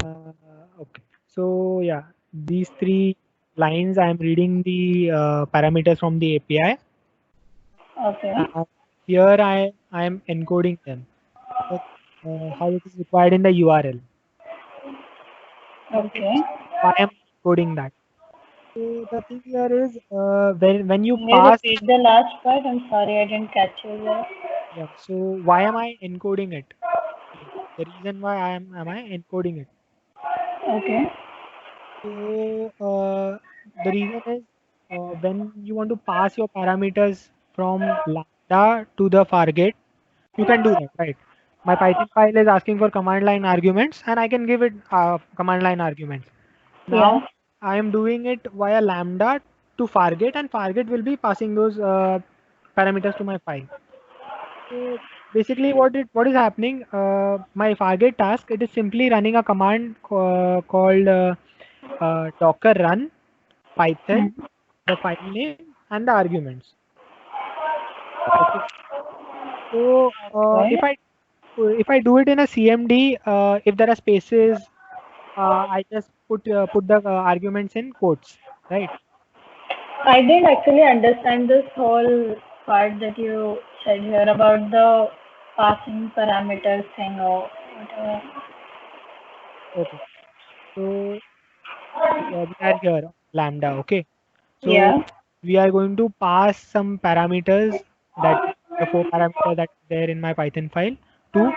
Okay. So yeah, these three lines I am reading the parameters from the API. Okay. Here I am encoding them. But, how it is required in the URL. So Okay. why am I encoding that? So the thing here is when you Can you pass. repeat the last part? I'm sorry, I didn't catch you there. Yeah. So why am I encoding it? The reason why am I encoding it? Okay. So the reason is when you want to pass your parameters from Lambda to the Fargate, you can do that, right? My Python file is asking for command line arguments, and I can give it command line arguments. Yeah. Now I am doing it via Lambda to Fargate, and Fargate will be passing those parameters to my file. So basically, what is happening? My Fargate task, it is simply running a command called Docker run Python, Hmm. the file name, and the arguments. Okay. So Okay. if I do it in a CMD, if there are spaces, I just put the arguments in quotes, right? I didn't actually understand this whole part that you said here about the passing parameters thing or whatever. Okay. So we are here lambda. Okay. So Yeah. we are going to pass some parameters, that the four parameters that are there in my Python file, to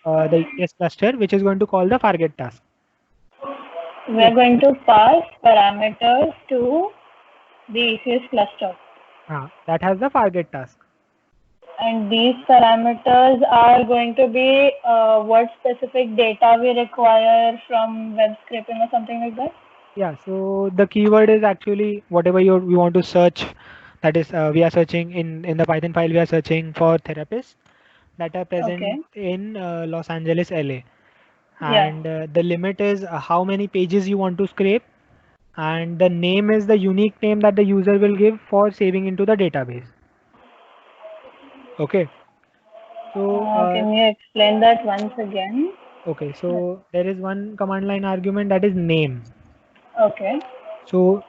the ECS cluster, which is going to call the Fargate task. We Okay. are going to pass parameters to the ECS cluster. That has the Fargate task. And these parameters are going to be what specific data we require from web scraping or something like that? Yeah, so the keyword is actually whatever you want to search. That is, we are searching in the Python file. We are searching for therapists that are present Okay. in Los Angeles, LA, Yeah. and the limit is how many pages you want to scrape, and the name is the unique name that the user will give for saving into the database. Okay, so Can you explain that once again? so there is one command line argument, that is name. Okay. So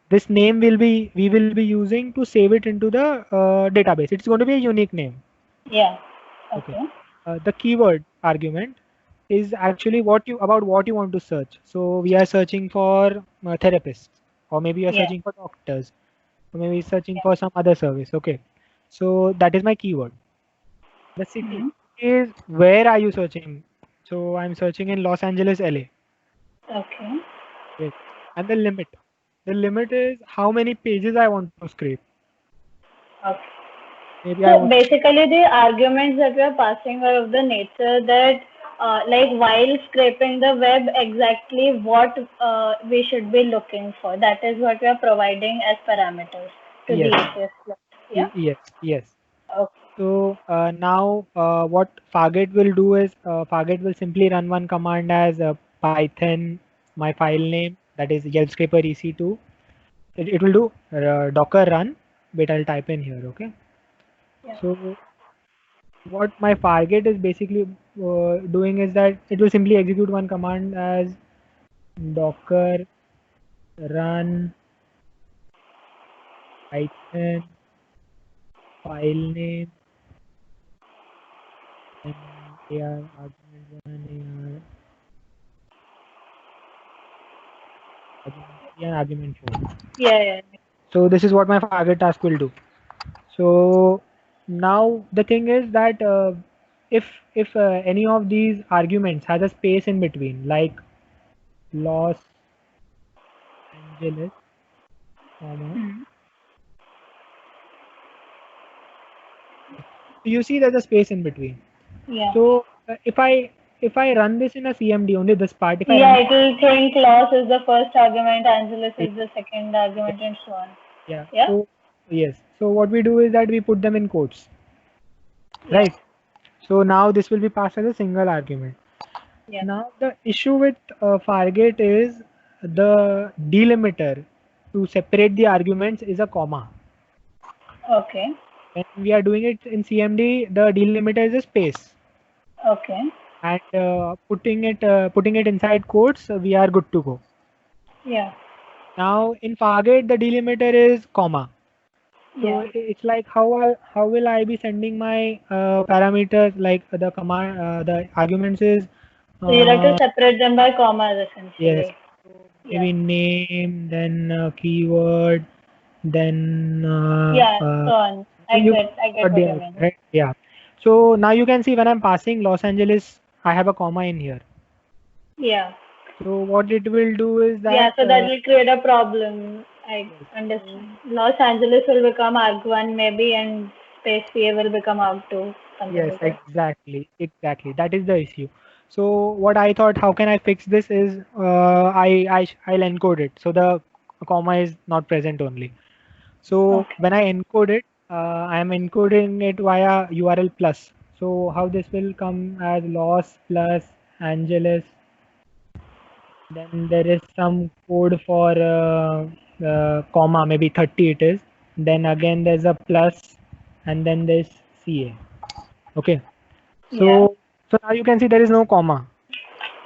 this name we will be using to save it into the database. It's going to be a unique name. Yeah. Okay. Okay. The keyword argument is actually what you want to search. So we are searching for therapists, or maybe you are Yeah. searching for doctors, or maybe searching Yeah. for some other service. Okay. So that is my keyword. The city Hmm. is, where are you searching? So I'm searching in Los Angeles, LA. Okay. Great. And the limit. The limit is how many pages I want to scrape. Okay. Maybe I So want. basically, the arguments that we are passing are of the nature that, like while scraping the web, exactly what we should be looking for. That is what we are providing as parameters to the Yes, ACS cluster. Yeah. yes, yes. Okay. So now what Fargate will do is Fargate will simply run one command as Python, my file name, that is Yelp Scraper EC2. It will do Docker run. Wait, I'll type in here. Okay. Yeah. So what my Fargate is basically doing is that it will simply execute one command as Docker run Python file name and AR argument one, argument 3 and argument 4. Yeah. Yeah. So this is what my Fargate task will do. So now the thing is that if any of these arguments has a space in between, like Los Angeles, comma, Hmm. you see there's a space in between. Yeah. So if I run this in a CMD, only this part, if I Yeah, run it will think loss is the first argument, Angeles it, is the second yeah, argument, and so on. yeah. Yeah? So yes. So what we do is that we put them in quotes, Yeah. right? So now this will be passed as a single argument. Yeah. Now the issue with Fargate is the delimiter to separate the arguments is a comma. Okay. When we are doing it in CMD, the delimiter is a space. Okay. and putting it inside quotes, we are good to go. Yeah. Now in Fargate, the delimiter is comma. So Yeah. it's like how will I be sending my parameters, like the command, the arguments is So you'll have to uh, separate them by commas yes, essentially. Yeah. maybe name, then keyword, then Yeah. So on. you I get got what the you idea, mean. right? Yeah. So now you can see when I'm passing Los Angeles, I have a comma in here. Yeah. So what it will do is Yeah. that So that will create a problem. I yes. So understand. Los Angeles will become arg1 maybe, and space PA will become arg2, something Yes, like that. exactly. That is the issue. So what I thought, how can I fix this is I'll encode it. So the comma is not present only. So Okay. when I encode it, I am encoding it via URL plus. So how this will come as Los plus Angeles. Then there is some code for comma, maybe 30 it is. Then again there's a plus, and then there's CA. Okay. Yeah. So now you can see there is no comma.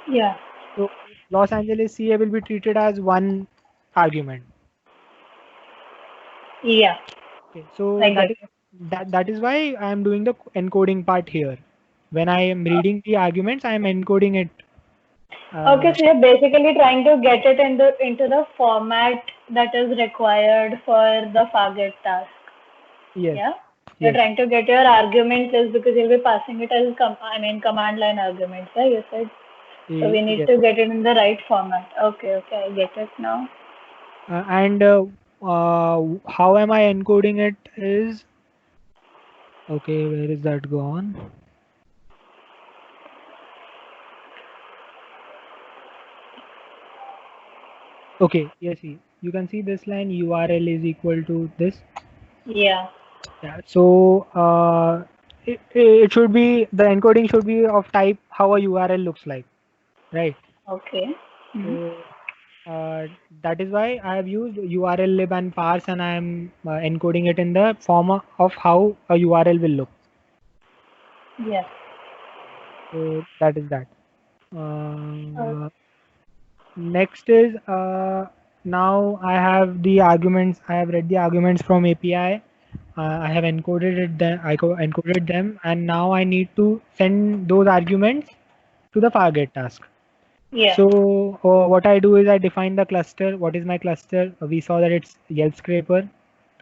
Yeah. So Los Angeles CA will be treated as one argument. Yeah. Okay. So I get it. that is why I am doing the encoding part here. When I am reading the arguments, I am encoding it. Okay, Uh, so you're basically trying to get it into the format that is required for the Fargate task. yes, Yeah? You're yes, trying to get your argument list because you'll be passing it as command line arguments, right? You said. So we need yes. to get it in the right format. Okay, I get it now. And how am I encoding it is okay. Where is that gone? Okay, yes, see, you can see this line URL is equal to this. Yeah. Yeah, so it should be the encoding should be of type how a URL looks like, right? Okay. Hmm. So uh, that is why I have used URL lib and parse, and I am encoding it in the form of how a URL will look. Yeah. So that is that. Uh, Uh, Next is now I have the arguments. I have read the arguments from API. I have encoded it. Encoded them, and now I need to send those arguments to the Fargate task. yeah. So what I do is I define the cluster. What is my cluster? We saw that it's Yelp Scraper.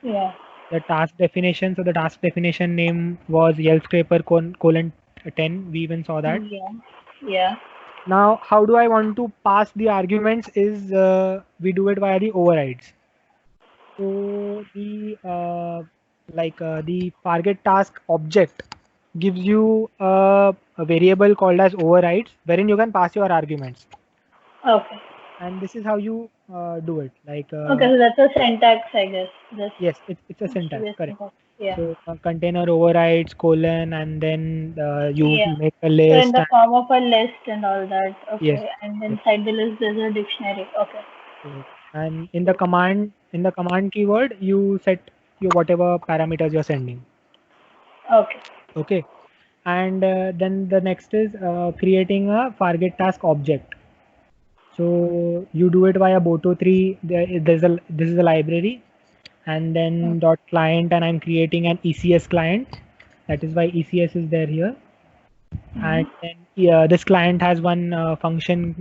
Yeah. The task definition. So the task definition name was Yelp Scraper colon 10. We even saw that. Yeah. Yeah. Now, how do I want to pass the arguments is we do it via the overrides. So the target task object gives you a variable called as overrides wherein you can pass your arguments. Okay. And this is how you do it. Okay, so that's a syntax, I guess. This Yes, it's a should syntax, be a correct. syntax. Yeah. So container overrides colon and then you Yeah. make a So in list the and form of a list and all that. yes, Okay. And yes. inside the list there's a dictionary. Okay. Yes. And Cool. in the command keyword, you set your whatever parameters you're sending. Okay. Okay. And then the next is creating a Fargate task object. So you do it via Boto3. This is a library, and then dot client, and I'm creating an ECS client. That is why ECS is there here. Mm-hmm. And then this client has one function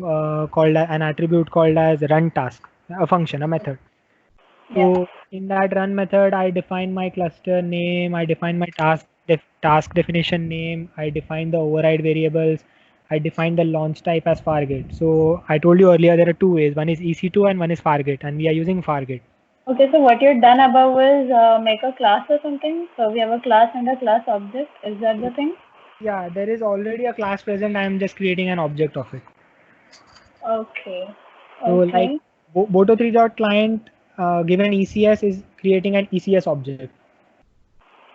called an attribute called as run task, a function, a method. Yeah. So in that run method, I define my cluster name, I define my task definition name, I define the override variables, I define the launch type as Fargate. So I told you earlier there are two ways, one is EC2 and one is Fargate, and we are using Fargate. Okay, so what you've done above is make a class or something. So we have a class and a class object. Is that the thing? Yeah, there is already a class present. I am just creating an object of it. Okay. So like Okay. Boto3.client given ECS is creating an ECS object.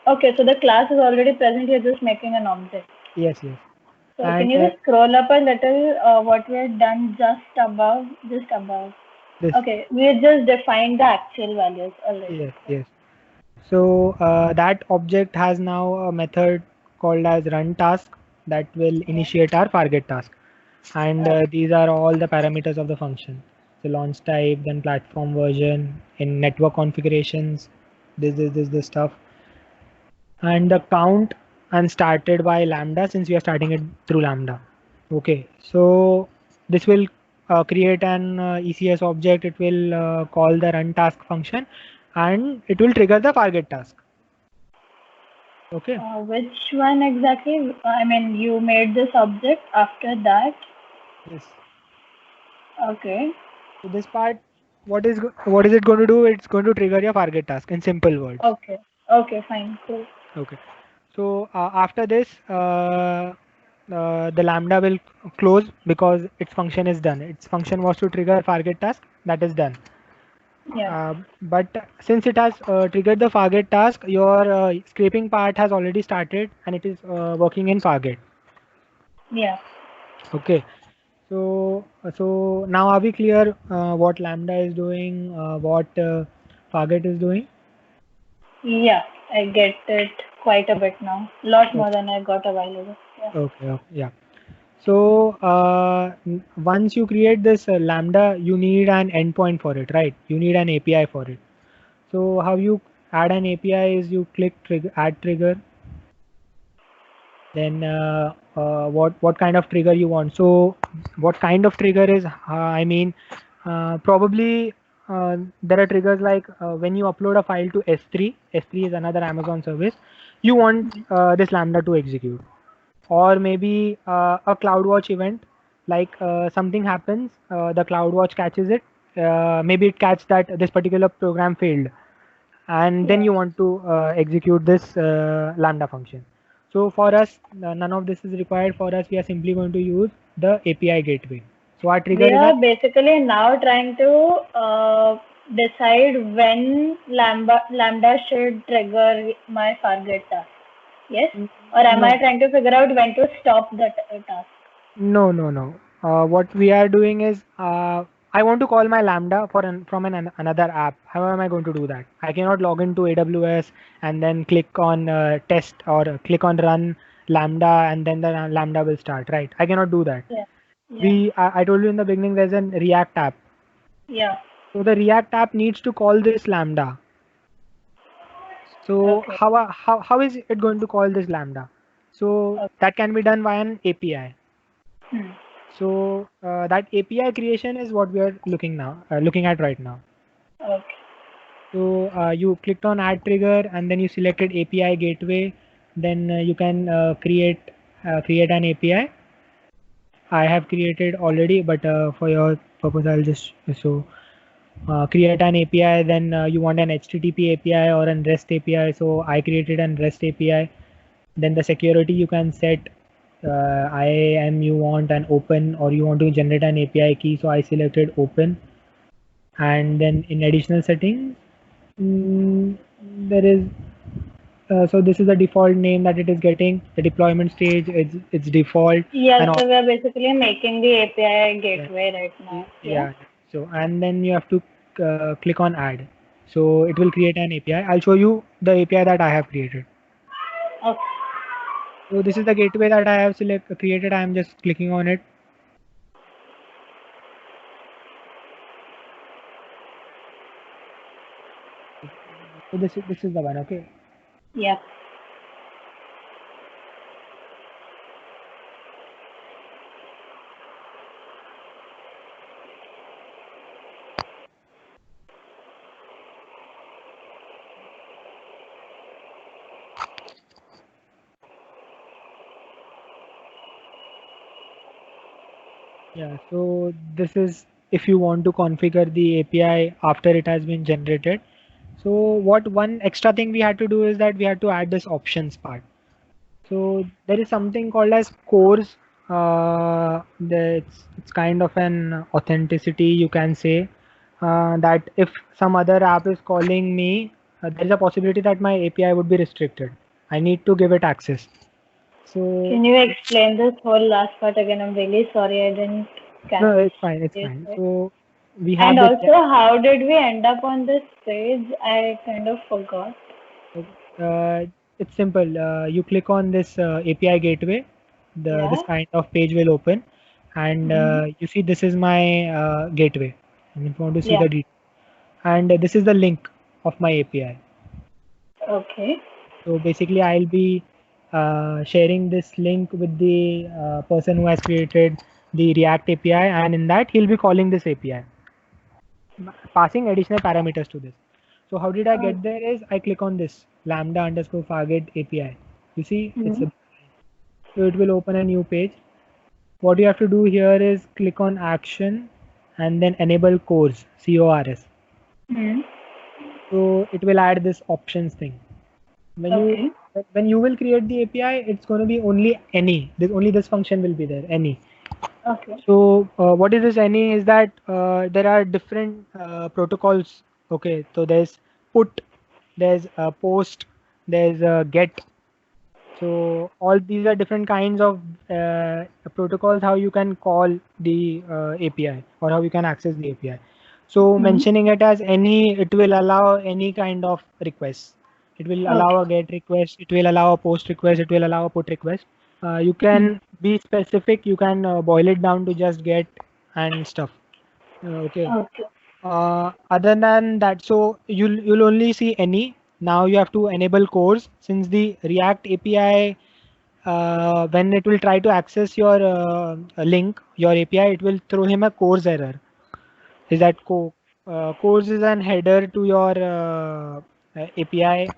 Okay, so the class is already present. You're just making an object. Yes, yes. So And can you just scroll up a little? What we had done just above, just above. this, Okay, we had just defined the actual values already. yes, yes. So that object has now a method called as run task. that will initiate our Fargate task. And these are all the parameters of the function. So launch type, then platform version, in network configurations, this stuff. And the count and started by Lambda, since we are starting it through Lambda. Okay, so this will create an ECS object. It will call the run task function, and it will trigger the Fargate task. Okay. Which one exactly? I mean, you made this object after that. Yes. Okay. So this part, what is it going to do? It's going to trigger your Fargate task in simple words. Okay. Okay. Fine. Cool. Okay. So after this, the Lambda will close because its function is done. Its function was to trigger Fargate task. That is done. Yeah. But since it has triggered the Fargate task, your scraping part has already started and it is working in Fargate. Yeah. Okay. So now are we clear what Lambda is doing, what Fargate is doing? Yeah. I get it quite a bit now. Lot more than I got a while ago. Yeah. Okay. Yeah. So once you create this Lambda, you need an endpoint for it, right? You need an API for it. So how you add an API is you click add trigger. Then what kind of trigger you want. So what kind of trigger is I mean probably there are triggers like when you upload a file to S3. S3 is another Amazon service. You want this Lambda to execute, or maybe a CloudWatch event, like something happens, the CloudWatch catches it. Maybe it catches that this particular program failed, and then you want to execute this Lambda function. So for us, none of this is required. For us, we are simply going to use the API gateway. So our trigger We is are basically now trying to decide when Lambda should trigger my Fargate task. Yes? Or am no, I trying to figure out when to stop the task? no. What we are doing is I want to call my Lambda from another app. How am I going to do that? I cannot log into AWS and then click on test or click on run Lambda and then the Lambda will start, right? I cannot do that. Yeah. Yeah. I told you in the beginning there's an React app. Yeah. So the React app needs to call this Lambda. So Okay. how is it going to call this Lambda? So Okay. that can be done via an API. Hmm. So that API creation is what we are looking at right now. Okay. So you clicked on add trigger and then you selected API gateway. Then you can create an API. I have created already, but for your purpose, I'll just create an API. Then you want an HTTP API or an REST API. So I created an REST API. Then the security you can set. You want an open or you want to generate an API key. So I selected open. And then in additional settings, there is so this is the default name that it is getting. The deployment stage, it's default. Yeah, And so we are basically making the API gateway right now. Yeah. yeah. So and then you have to click on add. So it will create an API. I'll show you the API that I have created. Okay. So this is the gateway that I have created. I am just clicking on it. So this is the one. Okay. Yeah. Yeah, so this is if you want to configure the API after it has been generated. So what one extra thing we had to do is that we had to add this options part. So there is something called as cores. It's kind of an authenticity, you can say, that if some other app is calling me, there is a possibility that my API would be restricted. I need to give it access. So Can you explain this whole last part again? I'm really sorry I didn't catch no, it's fine. It's it. fine. So we And have this. also, how did we end up on this page? I kind of forgot. Uh, it's simple. You click on this API gateway. this kind of page will open, and you see this is my gateway. And if you want to see the details, and this is the link of my API. Okay. So basically, I'll be sharing this link with the person who has created the React API, and in that he'll be calling this API, passing additional parameters to this. So how did I get there is I click on this lambda underscore Fargate API. You see, so it will open a new page. What you have to do here is click on action and then enable CORS, CORS. So it will add this options thing. When you will create the API, it's going to be only any. Only this function will be there, any. Okay. So what is this any is that there are different protocols. Okay, so there's put, there's post, there's get. So all these are different kinds of protocols how you can call the API or how you can access the API. So mentioning it as any, it will allow any kind of request. It will allow a get request, it will allow a post request, it will allow a put request. You can be specific, you can boil it down to just get and stuff. Okay. Other than that, so you'll only see any. Now you have to enable CORS since the React API, when it will try to access your link, your API, it will throw him a CORS error. Is that CORS is an header to your API.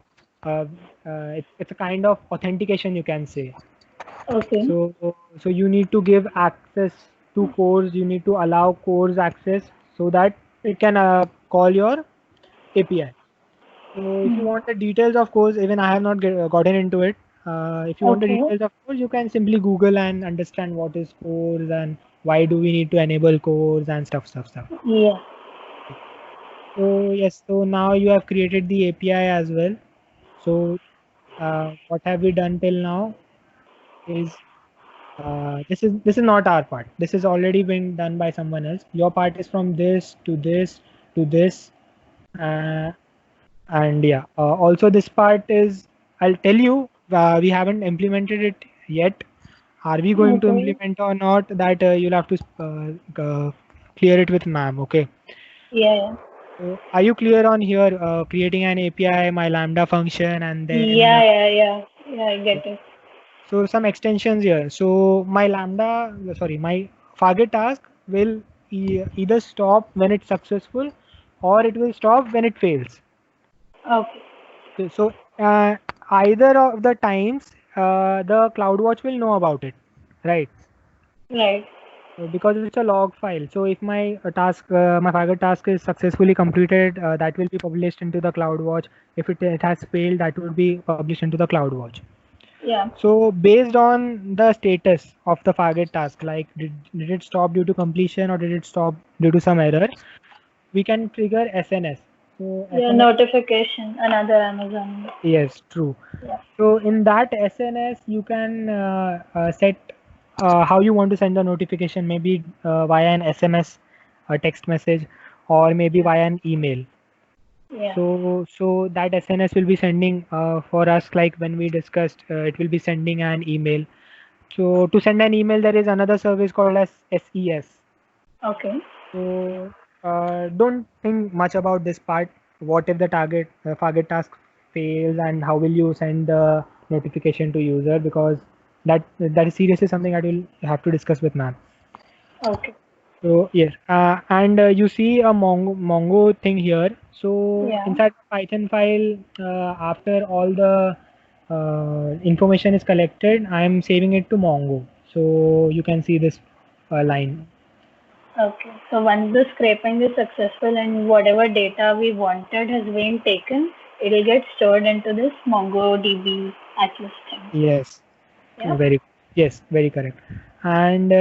It's a kind of authentication, you can say. Okay. So you need to give access to CORS. You need to allow CORS access so that it can call your API. So if you want the details of CORS, even I have not gotten into it. If you want the details of CORS, you can simply Google and understand what is CORS and why do we need to enable CORS and stuff. Yeah. So yes, so now you have created the API as well. So what have we done till now is this is not our part. This has already been done by someone else. Your part is from this to this to this, and yeah. Also, this part is, I'll tell you, we haven't implemented it yet. Are we going to implement or not? That you'll have to clear it with ma'am. Okay. Yeah. So are you clear on here? Creating an API, my Lambda function, and then Yeah, I get it. so some extensions here. So my my Fargate task will either stop when it's successful, or it will stop when it fails. Okay. So either of the times, the CloudWatch will know about it, right? Right. Because it's a log file. So if my my Fargate task is successfully completed, that will be published into the CloudWatch. If it has failed, that will be published into the CloudWatch. Yeah. So based on the status of the Fargate task, like did it stop due to completion or did it stop due to some error, we can trigger SNS. So yeah, SNS, notification, another Amazon. Yes, true. Yeah. So in that SNS, you can set how you want to send the notification, maybe via an SMS, a text message, or maybe via an email. Yeah. So that SNS will be sending for us, like when we discussed, it will be sending an email. So to send an email, there is another service called as SES. Okay. So don't think much about this part. What if the Fargate task fails, and how will you send the notification to user? Because that is seriously something I will have to discuss with ma'am. Okay. So yes, and you see a Mongo thing here. So inside the Python file, after all the information is collected, I am saving it to Mongo. So you can see this line. Okay. So once the scraping is successful and whatever data we wanted has been taken, it will get stored into this MongoDB Atlas thing. Yes. Yeah. Very correct. And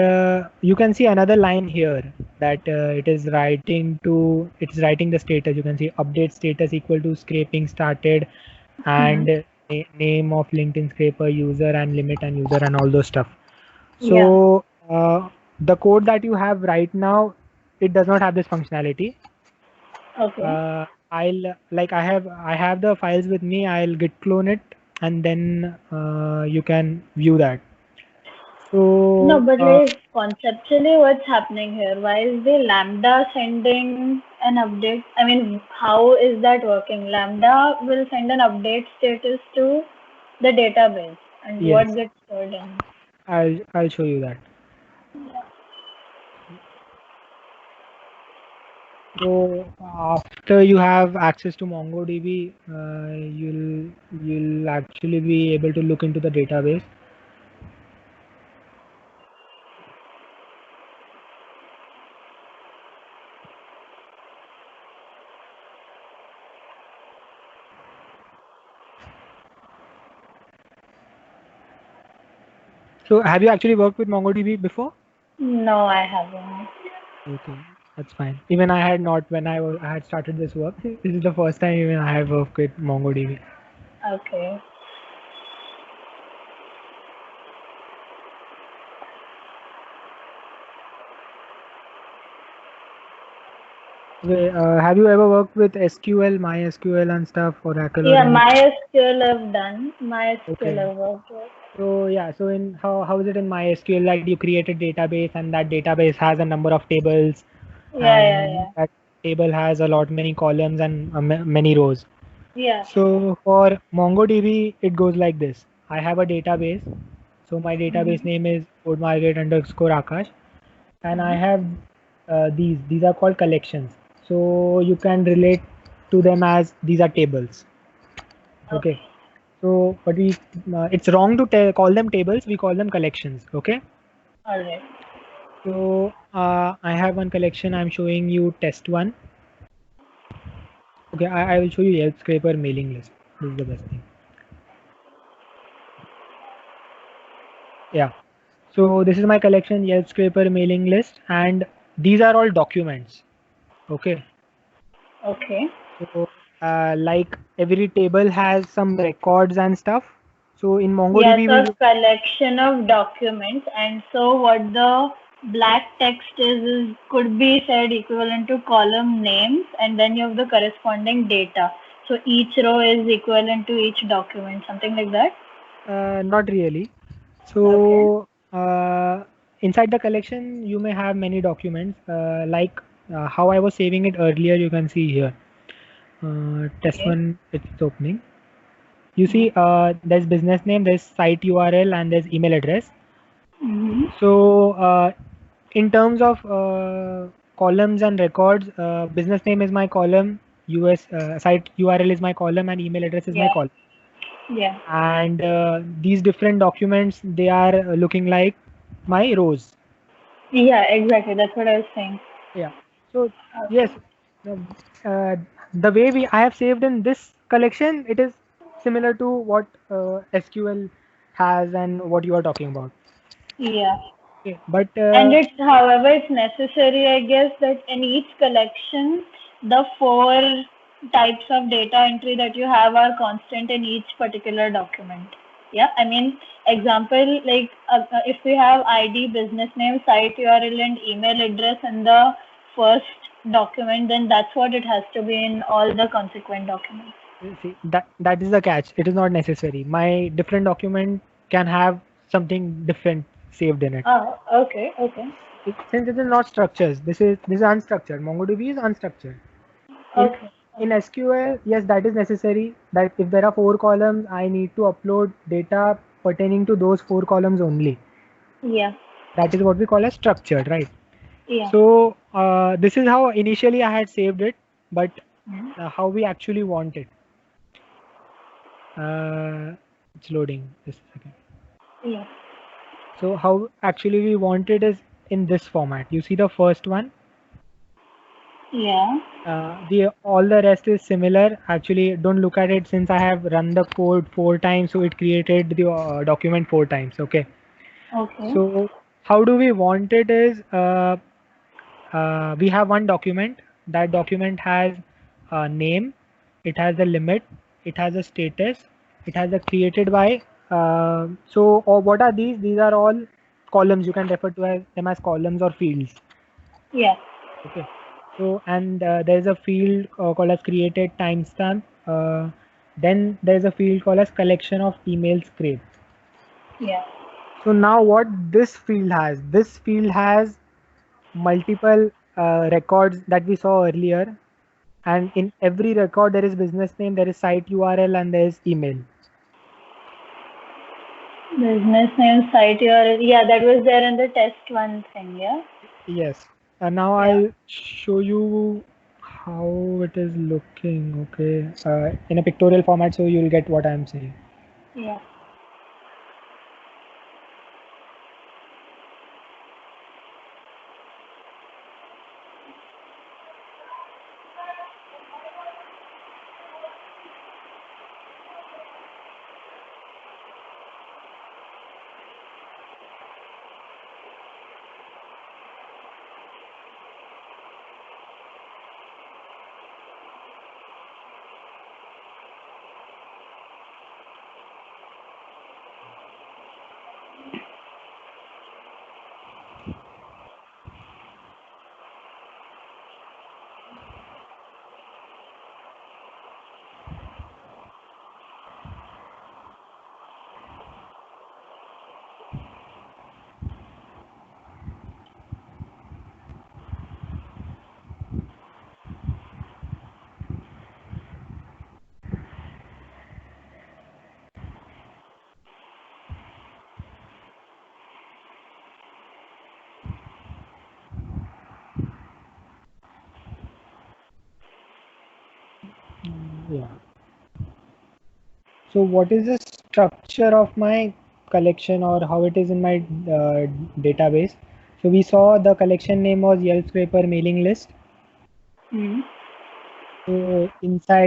you can see another line here that it's writing the status. You can see update status equal to scraping started, and name of LinkedIn scraper, user and limit and user and all those stuff. So the code that you have right now, it does not have this functionality. Okay. I have the files with me. I'll git clone it, and then you can view that. No, So but like conceptually, what's happening here? Why is the Lambda sending an update? I mean, how is that working? Lambda will send an update status to the database, and what yes, gets stored in? I'll show you that. So after you have access to MongoDB, you'll actually be able to look into the database. So have you actually worked with MongoDB before? No, I haven't. Okay, that's fine. Even I had not when I had started this work. This is the first time even I have worked with MongoDB. Okay. Okay, have you ever worked with SQL, MySQL and stuff, Oracle or Yeah, anything? MySQL I've done. MySQL Okay. I've worked with. So yeah, so in how is it in MySQL that you create a database and that database has a number of tables Yeah, yeah, and yeah. that table has a lot many columns and many rows. Yeah. So for MongoDB, it goes like this. I have a database. So my database Mm-hmm. name is codemarket_Akash, and I Mm-hmm. have these. These are called collections. So you can relate to them as these are tables. Okay. Okay. So, but it's wrong to call them tables. We call them collections. Okay. All right. So I have one collection. I'm showing you test one. Okay, I will show you Yelp Scraper mailing list. This is the best thing. Yeah. So this is my collection Yelp Scraper mailing list, and these are all documents. Okay. Okay. So like every table has some records and stuff. So in Yes, MongoDB, a we collection of documents, and so what the black text is could be said equivalent to column names, and then you have the corresponding data. So each row is equivalent to each document, something like that. not really. Okay. So inside the collection, you may have many documents. Like how I was saving it earlier, you can see here. Test Okay. one, it's opening. You Mm-hmm. see, there's business name, there's site URL, and there's email address. Mm-hmm. So, in terms of columns and records, business name is my column, US site URL is my column, and email address is my Yeah. column. Yeah. And these different documents, they are looking like my rows. Yeah. Exactly. That's what I was saying. Yeah. So yes, Okay. the, the way we I have saved in this collection, it is similar to what SQL has and what you are talking about. Yeah. Okay, but And it's, however, it's necessary, I guess, that in each collection, the four types of data entry that you have are constant in each particular document. Yeah, I mean, example, like if we have ID, business name, site URL, and email address in the first document, then that's what it has to be in all the consequent documents. see that is the catch. It is not necessary. My different document can have something different saved in it. Oh, okay, okay, Since it is not structures, this is unstructured. MongoDB is unstructured. In okay, in okay. SQL, yes, that is necessary. That if there are four columns, I need to upload data pertaining to those four columns only. Yeah, That is what we call as structured, right? yeah. So this is how initially I had saved it, but Mhm. how we actually want it. It's loading. Just a second. Yeah, So how actually we want it is in this format. You see the first one. yeah. The all the rest is similar. Actually, don't look at it since I have run the code four times, so it created the document four times. Okay. Okay. So how do we want it is we have one document. That document has a name, it has a limit, it has a status, it has a created by. So or what are these? These are all columns. You can refer to them as columns or fields. Yeah. Okay. So and there is a field called as created timestamp. Then there is a field called as collection of email scrape. Yeah. So now what this field has multiple records that we saw earlier, and in every record there is business name, there is site URL, and there is email. Business name, site URL. Yeah, that was there in the test one thing. Yeah. Yes. And now Yeah. I'll show you how it is looking. Okay. In a pictorial format, so you'll get what I'm saying. Yeah. Yeah. So what is the structure of my collection, or how it is in my database? So we saw the collection name was Yelp Scraper mailing list. Hmm. So inside